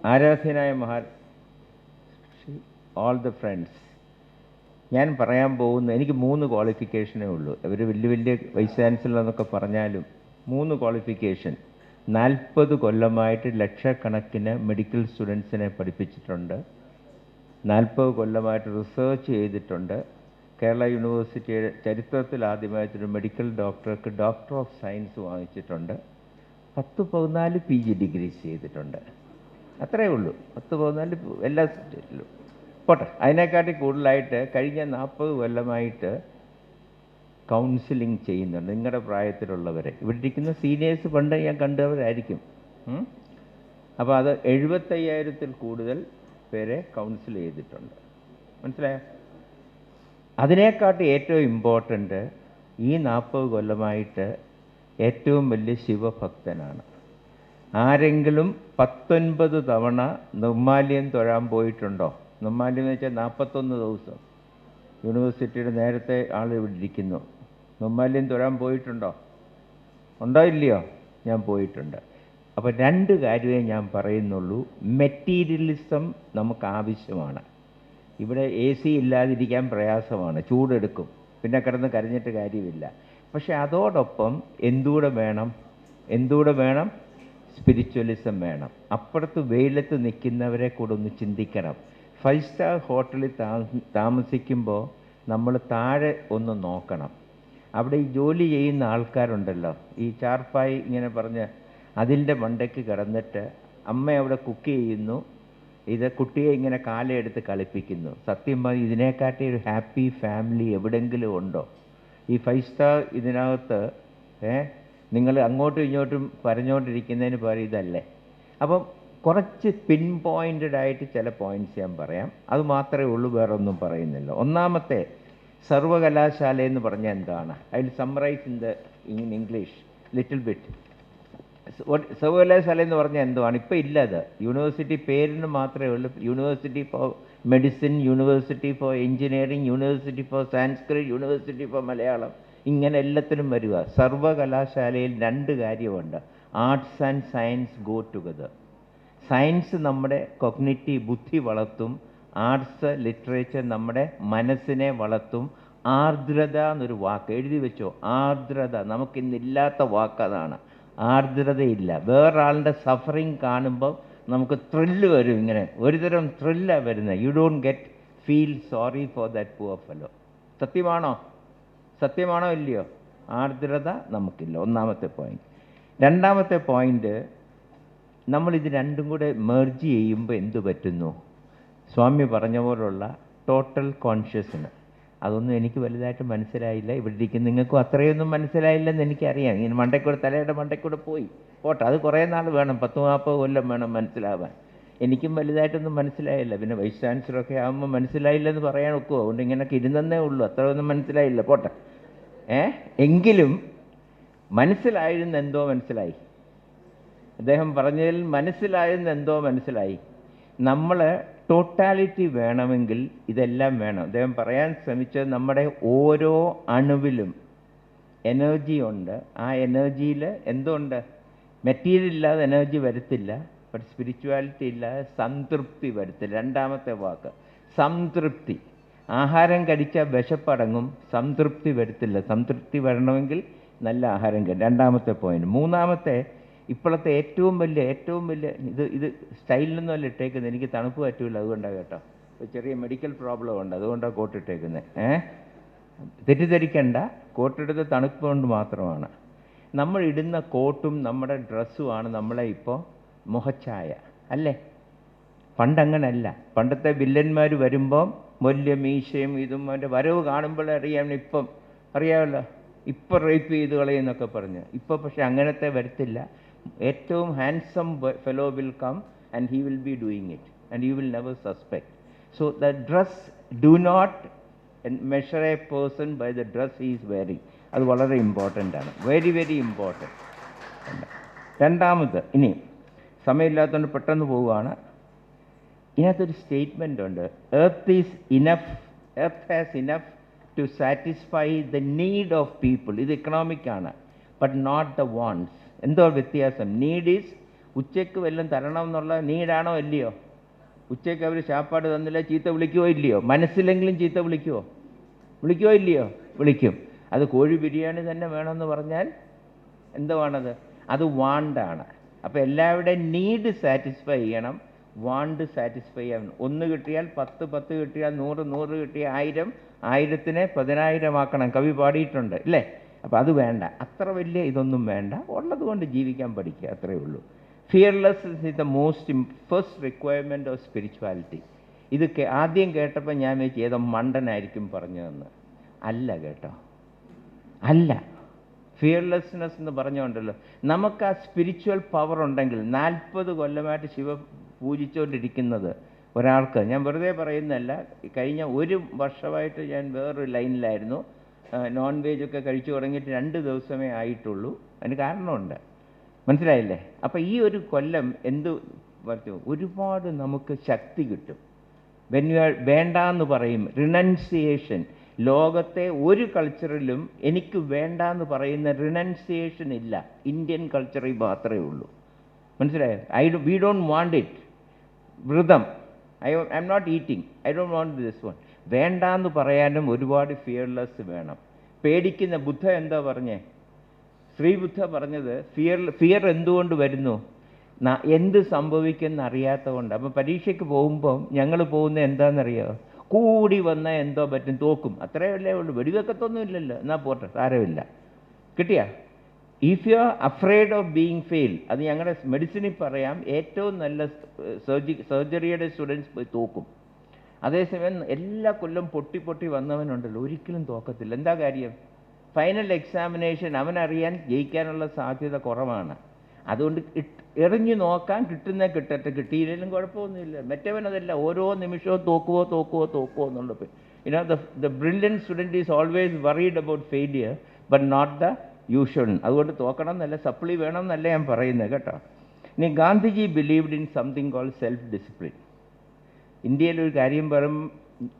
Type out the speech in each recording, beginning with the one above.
ആരാധ്യനായ all the friends, ഞാൻ പറയാൻ പോകുന്ന എനിക്ക് 3 ക്വാളിഫിക്കേഷനേ ഉള്ളൂ. അവർ വലിയ വലിയ വൈസ് ചാൻസലർ എന്നൊക്കെ പറഞ്ഞാലും 3 ക്വാളിഫിക്കേഷൻ. 40 കൊല്ലമായിട്ട് ലക്ഷക്കണക്കിന് മെഡിക്കൽ സ്റ്റുഡൻസിനെ പഠിപ്പിച്ചിട്ടുണ്ട്. 40 കൊല്ലമായിട്ട് റിസർച്ച് ചെയ്തിട്ടുണ്ട്. കേരള യൂണിവേഴ്സിറ്റിയുടെ ചരിത്രത്തിൽ ആദ്യമായിട്ടൊരു മെഡിക്കൽ ഡോക്ടർക്ക് ഡോക്ടർ ഓഫ് സയൻസ് വാങ്ങിച്ചിട്ടുണ്ട്. 10-14 PG ഡിഗ്രീസ് ചെയ്തിട്ടുണ്ട്. അത്രയേ ഉള്ളൂ. 10-14 എല്ലാ സ്റ്റേറ്റിലും. പോട്ടെ, അതിനെക്കാട്ടി കൂടുതലായിട്ട് കഴിഞ്ഞ 40 കൊല്ലമായിട്ട് കൗൺസിലിംഗ് ചെയ്യുന്നുണ്ട് നിങ്ങളുടെ പ്രായത്തിലുള്ളവരെ. ഇവിടെ ഇരിക്കുന്ന സീനിയേഴ്സ് പണ്ട് ഞാൻ കണ്ടവരായിരിക്കും. അപ്പോൾ അത് 75,000-ൽ കൂടുതൽ പേരെ കൗൺസിൽ ചെയ്തിട്ടുണ്ട്. മനസ്സിലായോ? അതിനെക്കാട്ടി ഏറ്റവും ഇമ്പോർട്ടൻ്റ്, ഈ 40 കൊല്ലമായിട്ട് ഏറ്റവും വലിയ ശിവഭക്തനാണ്. ആരെങ്കിലും 19 തവണ നിർമ്മാല്യം തൊഴാൻ പോയിട്ടുണ്ടോ? നിർമ്മാല്യം എന്ന് വെച്ചാൽ 41 ദിവസം. യൂണിവേഴ്സിറ്റിയുടെ നേരത്തെ ആൾ ഇവിടെ ഇരിക്കുന്നു. നിർമ്മാല്യം തൊഴാൻ പോയിട്ടുണ്ടോ? ഉണ്ടോ ഇല്ലയോ? ഞാൻ പോയിട്ടുണ്ട്. അപ്പോൾ 2 കാര്യമേ ഞാൻ പറയുന്നുള്ളൂ. മെറ്റീരിയലിസം നമുക്ക് ആവശ്യമാണ്. ഇവിടെ AC ഇല്ലാതിരിക്കാൻ പ്രയാസമാണ്, ചൂടെടുക്കും, പിന്നെ കിടന്ന് കരഞ്ഞിട്ട് കാര്യമില്ല. പക്ഷെ അതോടൊപ്പം എന്തുകൂടെ വേണം? സ്പിരിച്വലിസം വേണം. അപ്പുറത്ത് വെയിലത്ത് നിൽക്കുന്നവരെ കൂടെ ഒന്ന് ചിന്തിക്കണം. 5 സ്റ്റാർ ഹോട്ടലിൽ താമസിക്കുമ്പോൾ നമ്മൾ താഴെ ഒന്ന് നോക്കണം. അവിടെ ഈ ജോലി ചെയ്യുന്ന ആൾക്കാരുണ്ടല്ലോ, ഈ ചാർപ്പായി ഇങ്ങനെ പറഞ്ഞ് അതിൻ്റെ മണ്ടയ്ക്ക് കിടന്നിട്ട് അമ്മ അവിടെ കുക്ക് ചെയ്യുന്നു, ഇത് കുട്ടിയെ ഇങ്ങനെ കാലെടുത്ത് കളിപ്പിക്കുന്നു. സത്യം പറഞ്ഞാൽ ഇതിനെക്കാട്ടി ഒരു ഹാപ്പി ഫാമിലി എവിടെയെങ്കിലും ഉണ്ടോ? ഈ 5 സ്റ്റാർ ഇതിനകത്ത് നിങ്ങൾ അങ്ങോട്ടും ഇങ്ങോട്ടും പറഞ്ഞുകൊണ്ടിരിക്കുന്നതിന് പകരം ഇതല്ലേ. അപ്പം കുറച്ച് പിൻ പോയിൻറ്റഡ് ആയിട്ട് ചില പോയിൻറ്റ്സ് ഞാൻ പറയാം. അത് മാത്രമേ ഉള്ളൂ, വേറെ ഒന്നും പറയുന്നില്ല. ഒന്നാമത്തെ, സർവകലാശാല എന്ന് പറഞ്ഞാൽ എന്താണ്? I will summarise in English little bit. സർവകലാശാല എന്ന് പറഞ്ഞാൽ എന്തുവാണ്? ഇപ്പം ഇല്ല അത്. യൂണിവേഴ്സിറ്റി പേരിന് മാത്രമേ ഉള്ളൂ. University for medicine, university for engineering, university for Sanskrit, university for Malayalam, ഇങ്ങനെ എല്ലാത്തിനും വരിക. സർവകലാശാലയിൽ 2 കാര്യമുണ്ട്. Arts and science go together. Science നമ്മുടെ കൊഗ്നിറ്റീവ് ബുദ്ധി വളർത്തും. ആർട്സ് ലിറ്ററേച്ചർ നമ്മുടെ മനസ്സിനെ വളർത്തും. ആർദ്രത എന്നൊരു വാക്ക് എഴുതി വെച്ചോ. ആർദ്രത നമുക്കിന്നില്ലാത്ത വാക്കതാണ്. ആർദ്രതയില്ല. വേറൊരാളുടെ സഫറിങ് കാണുമ്പോൾ നമുക്ക് ത്രില്ല് വരും. ഇങ്ങനെ ഒരുതരം ത്രില്ലാണ് വരുന്നത്. You don't feel sorry for that poor fellow. സത്യമാണോ ഇല്ലയോ? ആർദ്രത നമുക്കില്ല. ഒന്നാമത്തെ പോയിന്റ്. രണ്ടാമത്തെ പോയിന്റ്, നമ്മളിത് രണ്ടും കൂടെ മെർജ് ചെയ്യുമ്പോൾ എന്തു പറ്റുന്നു? സ്വാമി പറഞ്ഞ പോലുള്ള ടോട്ടൽ കോൺഷ്യസ്നെസ്. അതൊന്നും എനിക്ക് വലുതായിട്ട് മനസ്സിലായില്ല. ഇവിടെ ഇരിക്കുന്ന നിങ്ങൾക്കും അത്രയൊന്നും മനസ്സിലായില്ലെന്ന് എനിക്കറിയാം. ഇങ്ങനെ തലയുടെ മണ്ടയ്ക്കൂടെ പോട്ടെ, അത് കുറേ നാൾ വേണം, 10-40 കൊല്ലം വേണം മനസ്സിലാവാൻ. എനിക്കും വലുതായിട്ടൊന്നും മനസ്സിലായില്ല. പിന്നെ വൈസ് ചാൻസലറൊക്കെ ആകുമ്പോൾ മനസ്സിലായില്ലെന്ന് പറയാൻ ഒക്കുമോ? അതുകൊണ്ട് ഇങ്ങനെയൊക്കെ ഇരുന്നേ ഉള്ളൂ. അത്രയൊന്നും മനസ്സിലായില്ല, പോട്ടെ. എങ്കിലും മനസ്സിലായിരുന്ന എന്തോ മനസ്സിലായി. അദ്ദേഹം പറഞ്ഞതിൽ മനസ്സിലായെന്ന് മനസ്സിലായി. നമ്മൾ ടോട്ടാലിറ്റി വേണമെങ്കിൽ ഇതെല്ലാം വേണം. അദ്ദേഹം പറയാൻ ശ്രമിച്ചത് നമ്മുടെ ഓരോ അണുവിലും എനർജി ഉണ്ട്. ആ എനർജിയിൽ എന്തുണ്ട്? മെറ്റീരിയൽ ഇല്ലാതെ എനർജി വരത്തില്ല. ബട്ട് സ്പിരിച്വാലിറ്റി ഇല്ലാതെ സംതൃപ്തി വരത്തില്ല. രണ്ടാമത്തെ വാക്ക് സംതൃപ്തി. ആഹാരം കഴിച്ചാൽ വിശപ്പടങ്ങും, സംതൃപ്തി വരത്തില്ല. സംതൃപ്തി വരണമെങ്കിൽ നല്ല ആഹാരം കഴിക്കും. രണ്ടാമത്തെ പോയിന്റ്. മൂന്നാമത്തെ, ഇപ്പോഴത്തെ ഏറ്റവും വലിയ ഇത് സ്റ്റൈലിനൊന്നും അല്ല ഇട്ടേക്കുന്നത്. എനിക്ക് തണുപ്പ് പറ്റില്ല, അതുകൊണ്ടാണ് കേട്ടോ. ചെറിയ മെഡിക്കൽ പ്രോബ്ലം ഉണ്ട്, അതുകൊണ്ടാണ് കോട്ടിട്ടേക്കുന്നത്. തെറ്റിദ്ധരിക്കണ്ട, കോട്ടെടുത്ത് തണുപ്പ് കൊണ്ട് മാത്രമാണ്. നമ്മൾ ഇടുന്ന കോട്ടും നമ്മുടെ ഡ്രസ്സുമാണ് നമ്മളെ ഇപ്പോൾ മുഖച്ഛായ, അല്ലേ? പണ്ടങ്ങനല്ല. പണ്ടത്തെ വില്ലന്മാർ വരുമ്പം വലിയ മീശയും ഇതും അവൻ്റെ വരവ് കാണുമ്പോൾ ഇപ്പം അറിയാമല്ലോ, ഇപ്പം റേപ്പ് ചെയ്ത് കളയെന്നൊക്കെ പറഞ്ഞ്. ഇപ്പം പക്ഷെ അങ്ങനത്തെ വരത്തില്ല. ഏറ്റവും handsome fellow will come and he will be doing it and you will never suspect. So the dress do not measure a person by the dress he is wearing. അത് വളരെ ഇമ്പോർട്ടൻ്റ് ആണ്, വെരി വെരി ഇമ്പോർട്ടൻറ്റ്. രണ്ടാമത്, ഇനി സമയമില്ലാത്തതുകൊണ്ട് പെട്ടെന്ന് പോവുകയാണ്. ഇതിനകത്തൊരു statement ഉണ്ട്. Earth has enough to satisfy the need of people. ഇത് ഇക്കണോമിക് ആണ്, ബട്ട് നോട്ട് ദ വാണ്ട്സ്. എന്തോ വ്യത്യാസം? നീഡ് ഈസ് ഉച്ചയ്ക്ക് വല്ലതും തരണം എന്നുള്ള നീടാണോ അല്ലയോ? ഉച്ചയ്ക്ക് അവർ ശാപ്പാട് തന്നില്ല, ചീത്ത വിളിക്കുവോ ഇല്ലയോ? മനസ്സിലെങ്കിലും ചീത്ത വിളിക്കുവോ? വിളിക്കുവോ ഇല്ലയോ? വിളിക്കും. അത് കോഴി ബിരിയാണി തന്നെ വേണമെന്ന് പറഞ്ഞാൽ എന്തുവാണത്? അത് വാണ്ടാണ്. അപ്പോൾ എല്ലാവരുടെയും നീഡ് സാറ്റിസ്ഫൈ ചെയ്യണം, വാണ്ട് സാറ്റിസ്ഫൈ ചെയ്യണം. 1 കിട്ടിയാൽ 10, 10 കിട്ടിയാൽ 100, 100 കിട്ടിയാൽ 1000, 1000നെ 10,000 ആക്കണം. കവി പാടിയിട്ടുണ്ട് അല്ലേ? അപ്പോൾ അത് വേണ്ട, അത്ര വലിയ ഇതൊന്നും വേണ്ട, ഉള്ളത് കൊണ്ട് ജീവിക്കാൻ പഠിക്കുക, അത്രയേ ഉള്ളൂ. Fearlessness is the first requirement of spirituality. ഇത് ആദ്യം കേട്ടപ്പോൾ ഞാൻ വെച്ച് ഏതോ മണ്ടനായിരിക്കും പറഞ്ഞതെന്ന്. അല്ല കേട്ടോ, അല്ല. ഫിയർലെസ്നെസ് എന്ന് പറഞ്ഞുകൊണ്ടല്ലോ, നമുക്ക് ആ സ്പിരിച്വൽ പവർ ഉണ്ടെങ്കിൽ 40 കൊല്ലമായിട്ട് ശിവ പൂജിച്ചുകൊണ്ടിരിക്കുന്നത് ഒരാൾക്ക്, ഞാൻ വെറുതെ പറയുന്നതല്ല, കഴിഞ്ഞ 1 വർഷമായിട്ട് ഞാൻ വേറൊരു ലൈനിലായിരുന്നു. നോൺ വെജൊക്കെ കഴിച്ചു തുടങ്ങിയിട്ട് 2 ദിവസമേ ആയിട്ടുള്ളൂ. അതിന് കാരണമുണ്ട്, മനസ്സിലായില്ലേ? അപ്പോൾ ഈ ഒരു കൊല്ലം എന്ത് പറഞ്ഞു, ഒരുപാട് നമുക്ക് ശക്തി കിട്ടും. വെൻ യു ആർ വേണ്ടാന്ന് പറയും, റിനൗൺസിയേഷൻ. ലോകത്തെ ഒരു കൾച്ചറിലും എനിക്ക് വേണ്ടാന്ന് പറയുന്ന റിനൗൺസിയേഷൻ ഇല്ല, ഇന്ത്യൻ കൾച്ചറിൽ മാത്രമേ ഉള്ളൂ. മനസ്സിലായോ? We don't want it. വ്രതം, I am not eating, I don't want this one. വേണ്ടാന്ന് പറയാനും ഒരുപാട് ഫിയർലെസ് വേണം. പേടിക്കുന്ന ബുദ്ധ എന്താ പറഞ്ഞേ? ശ്രീബുദ്ധ പറഞ്ഞത് ഫിയർ എന്തുകൊണ്ട് വരുന്നു? എന്ത് സംഭവിക്കുന്ന അറിയാത്തതുകൊണ്ട്. അപ്പം പരീക്ഷയ്ക്ക് പോകുമ്പം ഞങ്ങൾ പോകുന്ന എന്താണെന്നറിയോ? കൂടി വന്നാൽ എന്തോ പറ്റും, തോക്കും, അത്രയല്ലേ ഉള്ളൂ. വെടിവെക്കത്തൊന്നും ഇല്ലല്ലോ, എന്നാൽ പോട്ടെ, സാരമില്ല. കിട്ടിയാ? If you are afraid of being fail, അത് ഞങ്ങളുടെ മെഡിസിനിൽ പറയാം, ഏറ്റവും നല്ല സർജറിയുടെ സ്റ്റുഡൻസ് പോയി തോക്കും. അതേസമയം എല്ലാ കൊല്ലം പൊട്ടി വന്നവനുണ്ടല്ലോ, ഒരിക്കലും തോക്കത്തില്ല. എന്താ കാര്യം? ഫൈനൽ എക്സാമിനേഷൻ അവനറിയാൻ ജയിക്കാനുള്ള സാധ്യത കുറവാണ്. അതുകൊണ്ട് എറിഞ്ഞു നോക്കാൻ, കിട്ടട്ടെ, കിട്ടിയില്ലെങ്കിലും കുഴപ്പമൊന്നുമില്ല. മറ്റവനതല്ല, ഓരോ നിമിഷവും തോക്കുവോ എന്നുള്ളത്. The brilliant student is always worried about failure but not the usual. അതുകൊണ്ട് തോക്കണം എന്നല്ല, സപ്ലി വേണം എന്നല്ല ഞാൻ പറയുന്നത് കേട്ടോ. ഇനി Gandhiji believed in something called self discipline. ഇന്ത്യയിലൊരു കാര്യം പറയും,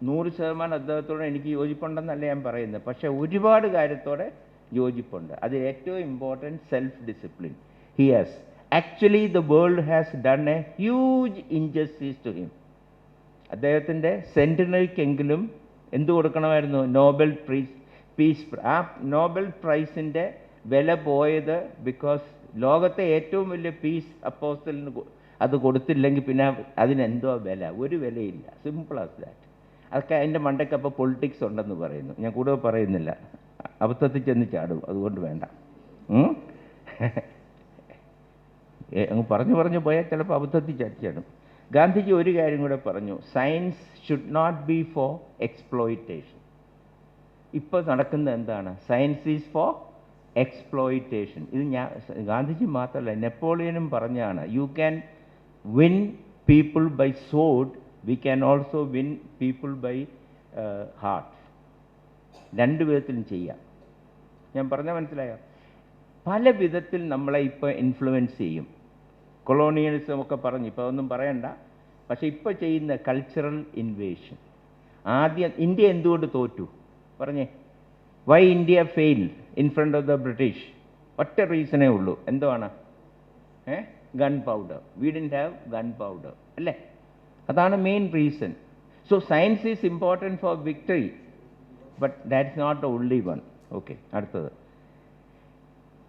100% അദ്ദേഹത്തോടെ എനിക്ക് യോജിപ്പുണ്ടെന്നല്ല ഞാൻ പറയുന്നത്, പക്ഷേ ഒരുപാട് കാര്യത്തോടെ യോജിപ്പുണ്ട്. അത് ഏറ്റവും important self discipline. He has actually the world has done a huge injustice to him. അദ്ദേഹത്തിൻ്റെ സെൻറ്റിനറിക്കെങ്കിലും എന്തു കൊടുക്കണമായിരുന്നു? Nobel peace. ആ നോബൽ പ്രൈസിൻ്റെ വില പോയത് ബിക്കോസ് ലോകത്തെ ഏറ്റവും വലിയ പീസ് അപ്പോസ്റ്റലിന് അത് കൊടുത്തില്ലെങ്കിൽ പിന്നെ അതിനെന്തോ വില? ഒരു വിലയില്ല. Simple as that. അതൊക്കെ അതിൻ്റെ മണ്ടയ്ക്ക് അപ്പോൾ പൊളിറ്റിക്സ് ഉണ്ടെന്ന് പറയുന്നു. ഞാൻ കൂടുതൽ പറയുന്നില്ല, അബദ്ധത്തിൽ ചെന്ന് ചാടും, അതുകൊണ്ട് വേണ്ട. അങ്ങ് പറഞ്ഞു പോയാൽ ചിലപ്പോൾ അബദ്ധത്തിൽ ചാടും. ഗാന്ധിജി ഒരു കാര്യം കൂടെ പറഞ്ഞു, science should not be for exploitation. ഇപ്പോൾ നടക്കുന്നത് എന്താണ്? Science is for exploitation. ഇത് ഗാന്ധിജി മാത്രമല്ല, നെപ്പോളിയനും പറഞ്ഞാണ്, you can win people by sword, we can also win people by heart. 2 വിധത്തിലും ചെയ്യാം. ഞാൻ പറഞ്ഞാൽ മനസ്സിലായോ? പല വിധത്തിൽ നമ്മളെ ഇപ്പോൾ ഇൻഫ്ലുവൻസ് ചെയ്യും. കൊളോണിയലിസം ഒക്കെ പറഞ്ഞു, ഇപ്പോൾ ഒന്നും പറയണ്ട. പക്ഷേ ഇപ്പോൾ ചെയ്യുന്ന കൾച്ചറൽ ഇൻവേഷൻ. ആദ്യം ഇന്ത്യ എന്തുകൊണ്ട് തോറ്റു പറഞ്ഞേ? Why India fail in front of the British? ഒറ്റ റീസണേ ഉള്ളൂ. എന്തുവാണ്? Gun powder. We didn't have gun powder അല്ലേ? അതാണ് main reason. So science is important for victory, but that's not the only one. Okay, അടുത്തത്.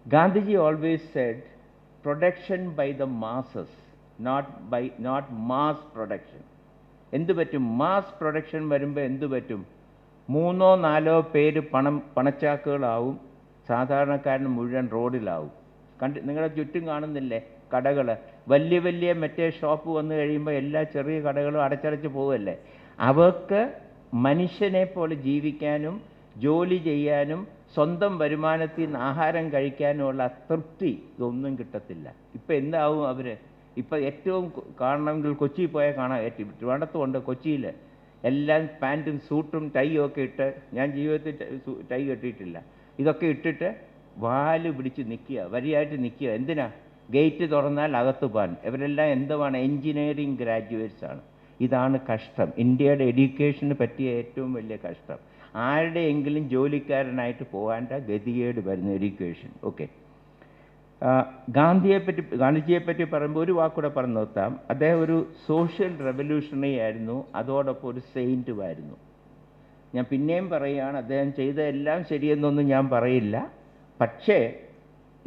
Gandhiji always said production by the masses, not mass production. എന്ത് പറ്റും? Mass production വരുമ്പോൾ എന്ത് പറ്റും? 3 or 4 പേര് പണച്ചാക്കുകളാവും, സാധാരണക്കാരന് മുഴുവൻ റോഡിലാവും. നിങ്ങളുടെ ചുറ്റും കാണുന്നില്ലേ കടകൾ? വലിയ മറ്റേ ഷോപ്പ് വന്നു കഴിയുമ്പോൾ എല്ലാ ചെറിയ കടകളും അടച്ചടച്ച് പോവുമല്ലേ? അവർക്ക് മനുഷ്യനെ പോലെ ജീവിക്കാനും ജോലി ചെയ്യാനും സ്വന്തം വരുമാനത്തിൽ നിന്ന് ആഹാരം കഴിക്കാനുമുള്ള തൃപ്തി ഇതൊന്നും കിട്ടത്തില്ല. ഇപ്പം എന്താവും അവർ? ഇപ്പം ഏറ്റവും കാണണമെങ്കിൽ കൊച്ചിയിൽ പോയാൽ കാണാം. ട്രിവാൻഡ്രത്തുമുണ്ട്, കൊച്ചിയിൽ എല്ലാം പാൻറ്റും സൂട്ടും ടൈയും ഒക്കെ ഇട്ട്, ഞാൻ ജീവിതത്തിൽ ടൈ കെട്ടിയിട്ടില്ല, ഇതൊക്കെ ഇട്ടിട്ട് വാല് പിടിച്ച് നിൽക്കുക, വരിയായിട്ട് നിൽക്കുക. എന്തിനാ? ഗേറ്റ് തുറന്നാൽ അകത്ത് പോകാൻ. ഇവരെല്ലാം എന്തുവാണ്? എൻജിനീയറിങ് ഗ്രാജുവേറ്റ്സ് ആണ്. ഇതാണ് കഷ്ടം, ഇന്ത്യയുടെ എഡ്യൂക്കേഷന് പറ്റിയ ഏറ്റവും വലിയ കഷ്ടം. ആരുടെയെങ്കിലും ജോലിക്കാരനായിട്ട് പോകാൻ്റെ ഗതികേട് വരുന്ന എഡ്യൂക്കേഷൻ. ഓക്കെ, ഗാന്ധിജിയെപ്പറ്റി പറയുമ്പോൾ ഒരു വാക്കൂടെ പറഞ്ഞു നിർത്താം. അദ്ദേഹം ഒരു സോഷ്യൽ റെവല്യൂഷണറി ആയിരുന്നു, അതോടൊപ്പം ഒരു സെയിൻറ്റുമായിരുന്നു. ഞാൻ പിന്നെയും പറയുകയാണ്, അദ്ദേഹം ചെയ്ത എല്ലാം ശരിയെന്നൊന്നും ഞാൻ പറയില്ല. പക്ഷേ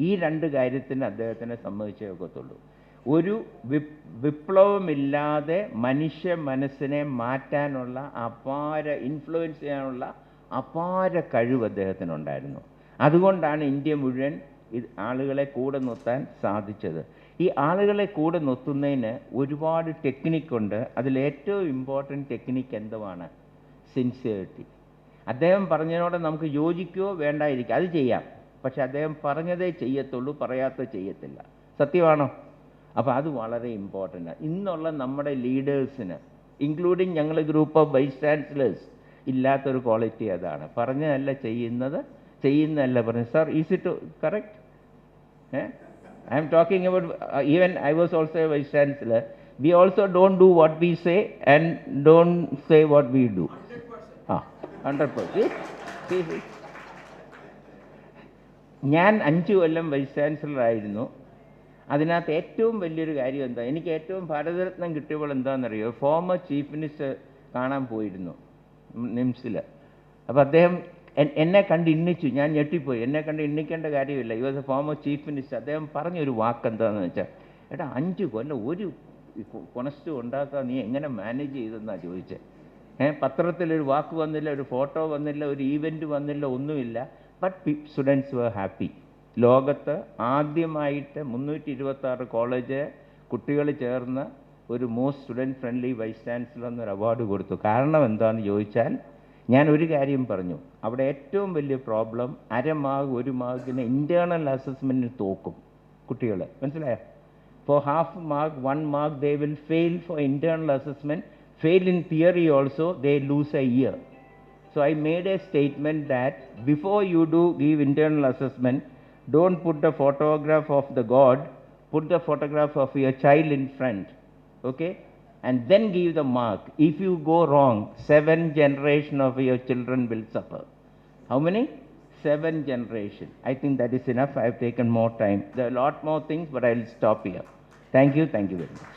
ഈ രണ്ട് കാര്യത്തിന് അദ്ദേഹത്തിനെ സമ്മതിച്ചേ ഒക്കത്തുള്ളൂ. ഒരു വിപ്ലവമില്ലാതെ മനുഷ്യ മനസ്സിനെ മാറ്റാനുള്ള ഇൻഫ്ലുവൻസ് ചെയ്യാനുള്ള അപാര കഴിവ് അദ്ദേഹത്തിനുണ്ടായിരുന്നു. അതുകൊണ്ടാണ് ഇന്ത്യ മുഴുവൻ ആളുകളെ കൂടെ നിർത്താൻ സാധിച്ചത്. ഈ ആളുകളെ കൂടെ നിർത്തുന്നതിന് ഒരുപാട് ടെക്നിക്കുണ്ട്. അതിലേറ്റവും ഇമ്പോർട്ടൻറ്റ് ടെക്നിക്ക് എന്തുവാണ്? സിൻസിയറിറ്റി. അദ്ദേഹം പറഞ്ഞതിനോട് നമുക്ക് യോജിക്കുകയോ വേണ്ടായിരിക്കും, അത് ചെയ്യാം. പക്ഷെ അദ്ദേഹം പറഞ്ഞതേ ചെയ്യത്തുള്ളൂ, പറയാത്ത ചെയ്യത്തില്ല. സത്യമാണോ? അപ്പോൾ അത് വളരെ ഇമ്പോർട്ടൻ്റാണ്. ഇന്നുള്ള നമ്മുടെ ലീഡേഴ്സിന്, ഇൻക്ലൂഡിങ് ഞങ്ങൾ ഗ്രൂപ്പ് ഓഫ് വൈസ് ചാൻസലേഴ്സ്, ഇല്ലാത്തൊരു ക്വാളിറ്റി അതാണ്. പറഞ്ഞതല്ല ചെയ്യുന്നത്, ചെയ്യുന്നതല്ല പറഞ്ഞത്. Sir, is it correct? I am talking about, even I was also a vice chancellor. We also don't do what we say and don't say what we do. 100%. See. ഞാൻ 5 കൊല്ലം vice chancellor ആയിരുന്നു. അതിനകത്ത് ഏറ്റവും വലിയൊരു കാര്യം എന്താ, എനിക്ക് ഏറ്റവും ഭാരതരത്നം കിട്ടിയപ്പോൾ എന്താണെന്നറിയോ? ഫോമർ ചീഫ് മിനിസ്റ്റർ കാണാൻ പോയിരുന്നു നിംസിൽ. അപ്പോൾ അദ്ദേഹം എന്നെ കണ്ട് ഇണ്ണിച്ചു. ഞാൻ ഞെട്ടിപ്പോയി. എന്നെ കണ്ട് ഇണ്ണിക്കേണ്ട കാര്യമില്ല, you was A former chief minister. അദ്ദേഹം പറഞ്ഞൊരു വാക്ക് എന്താണെന്ന് വെച്ചാൽ, എടാ 5 കൊല്ലം ഒരു കൊണസ്റ്റ് ഉണ്ടാക്കാൻ നീ എങ്ങനെ മാനേജ് ചെയ്തെന്നാണ് ചോദിച്ചത്. പത്രത്തിലൊരു വാക്ക് വന്നില്ല, ഒരു ഫോട്ടോ വന്നില്ല, ഒരു ഈവൻറ്റ് വന്നില്ല, ഒന്നുമില്ല. But students were happy. ലോകത്ത് ആദ്യമായിട്ട് 326 കോളേജ് കുട്ടികൾ ചേർന്ന് ഒരു most student friendly vice chancellor എന്നൊരു അവാർഡ് കൊടുത്തു. കാരണം എന്താണെന്ന് ചോദിച്ചാൽ, ഞാൻ ഒരു കാര്യം പറഞ്ഞു, അവിടെ ഏറ്റവും വലിയ പ്രോബ്ലം 1/2 മാർക്ക് 1 മാർക്കിന് ഇൻറ്റേർണൽ അസസ്മെൻറ്റിന് തോക്കും കുട്ടികൾ. മനസ്സിലായോ? For half mark 1 mark they will fail for internal assessment, fail in theory also, they lose a year. So I made a statement that before you do give internal assessment, don't put the photograph of the God, put the photograph of your child in front, okay? And then give the mark. If you go wrong, 7 generations of your children will suffer. How many? 7 generations. I think that is enough. I have taken more time. There are a lot more things, but I will stop here. Thank you very much.